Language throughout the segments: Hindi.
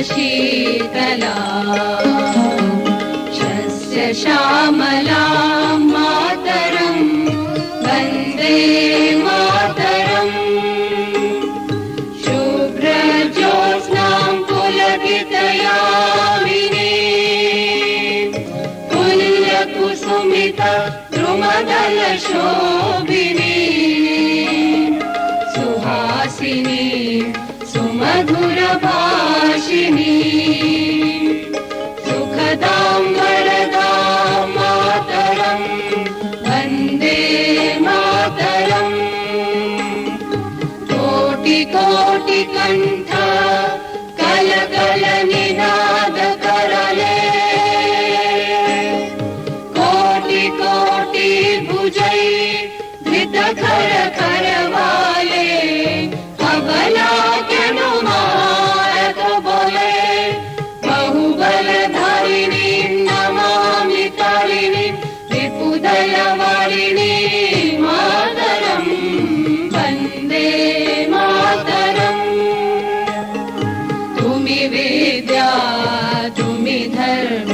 शीतला शस्य श्यामला मातरं वन्दे मातरम् शुभ्रज्योत्स्नां पुलकितयामिनी पुल्यकुसुमित द्रुमदलशोभिनी सुहासिनी सुमधुरभाषिणी सुखदां वरदां मातरं वन्दे मातरम् कोटिकोटिकण्ठ कलकलनिनादकरले कोटि भुजै धृतखर करवाले अबला बोले बहुबलधारिणी नमामि तारिणी रिपुदलवारिणी मातरं वन्दे मातरम् तुमि विद्या तुमि धर्म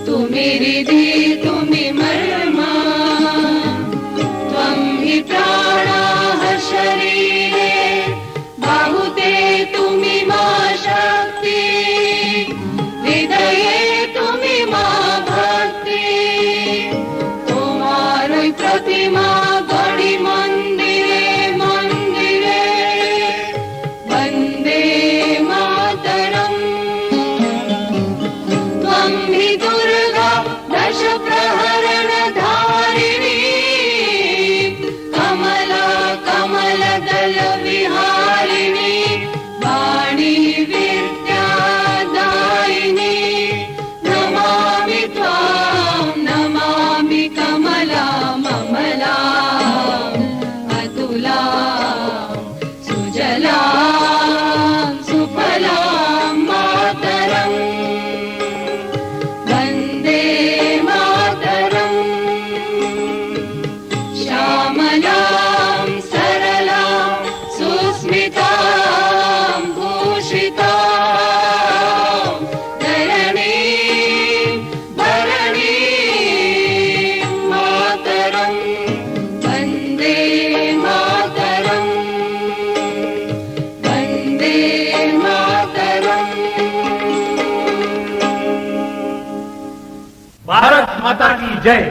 तुमि रिधि तुमि मर्म त्वं हि प्राणाः शरीरे बाहुते तुमि मा शक्ति हृदये तुमि मा भक्ति तुम्हारी प्रतिमा गढ़ी मंदिरे मंदिरे वन्दे मातरम् त्वं हि दुर्गा दश प्रहरण धारिणी कमला कमलदल विहारिणी वाणी विद्यादायिनी नमामि त्वां नमामि कमला ममला अतुला सुजला सुफला मातरम् वन्दे मातरम् श्यामलां सरलां सुस्मितां भूषितां धरणीं भरणीं मातरं वन्दे मातरम् वन्दे मातरम्। भारत माता की जय।